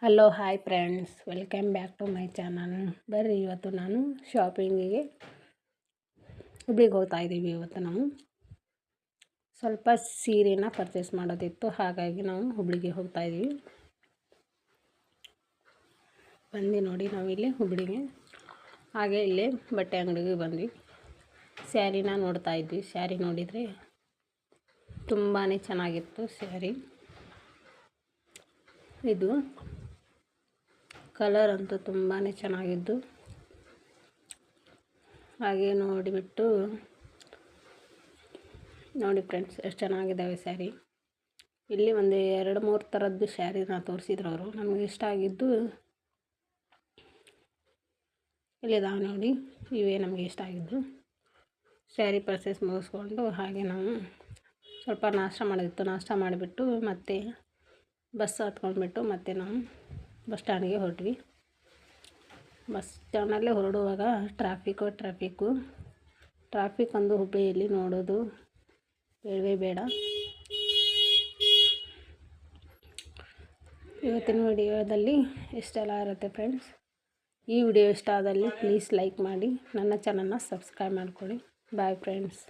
Hello hi friends, welcome back to my channel. ಬರ್ರಿ, ಇವತ್ತು ನಾನು ಶಾಪಿಂಗಿಗೆ ಹುಬ್ಳಿಗೆ ಹೋಗ್ತಾ ಇದ್ದೀವಿ. ಇವತ್ತು ನಾವು ಸ್ವಲ್ಪ ಸೀರೆನ ಪರ್ಚೇಸ್ ಮಾಡೋದಿತ್ತು, ಹಾಗಾಗಿ ನಾವು ಹುಬ್ಳಿಗೆ ಹೋಗ್ತಾ ಇದ್ದೀವಿ. ಬಂದು ನೋಡಿ, ನಾವಿಲ್ಲಿ ಹುಬ್ಳಿಗೆ ಹಾಗೆ ಇಲ್ಲೇ ಬಟ್ಟೆ ಅಂಗಡಿಗೆ ಬಂದ್ವಿ. ಸ್ಯಾರಿನ ನೋಡ್ತಾ ಇದ್ವಿ. ಸ್ಯಾರಿ ನೋಡಿದರೆ ತುಂಬಾ ಚೆನ್ನಾಗಿತ್ತು. ಸ್ಯಾರಿ ಇದು ಕಲರ್ ಅಂತೂ ತುಂಬಾ ಚೆನ್ನಾಗಿದ್ದು, ಹಾಗೆ ನೋಡಿಬಿಟ್ಟು ನೋಡಿ ಫ್ರೆಂಡ್ಸ್, ಎಷ್ಟು ಚೆನ್ನಾಗಿದ್ದಾವೆ ಸ್ಯಾರಿ. ಇಲ್ಲಿ ಒಂದು 2-3 ಥರದ್ದು ಸ್ಯಾರಿನ ತೋರಿಸಿದ್ರು ಅವರು. ನಮಗೆ ಇಷ್ಟ ಆಗಿದ್ದು ಇಲ್ಲಿದಾವೆ ನೋಡಿ, ಇವೇ ನಮಗೆ ಇಷ್ಟ ಆಗಿದ್ದು. ಸ್ಯಾರಿ ಪರ್ಚೇಸ್ ಮುಗಿಸ್ಕೊಂಡು ಹಾಗೆ ನಾವು ಸ್ವಲ್ಪ ನಾಷ್ಟ ಮಾಡೋದಿತ್ತು. ನಾಷ್ಟ ಮಾಡಿಬಿಟ್ಟು ಮತ್ತೆ ಬಸ್ ಹತ್ಕೊಂಡ್ಬಿಟ್ಟು ಮತ್ತೆ ನಾವು ಬಸ್ ಸ್ಟ್ಯಾಂಡಿಗೆ ಹೊರಟ್ವಿ. ಬಸ್ ಸ್ಟ್ಯಾಂಡಲ್ಲೇ ಹೊರಡುವಾಗ ಟ್ರಾಫಿಕ್ ಒಂದು ಹುಬ್ಬಳ್ಳಿಯಲ್ಲಿ ನೋಡೋದು ಬೇಡವೇ ಬೇಡ. ಇವತ್ತಿನ ವಿಡಿಯೋದಲ್ಲಿ ಇಷ್ಟೆಲ್ಲ ಇರುತ್ತೆ ಫ್ರೆಂಡ್ಸ್. ಈ ವಿಡಿಯೋ ಇಷ್ಟ ಆದಲ್ಲಿ ಪ್ಲೀಸ್ ಲೈಕ್ ಮಾಡಿ, ನನ್ನ ಚಾನಲ್ನ ಸಬ್ಸ್ಕ್ರೈಬ್ ಮಾಡ್ಕೊಳ್ಳಿ. Bye friends.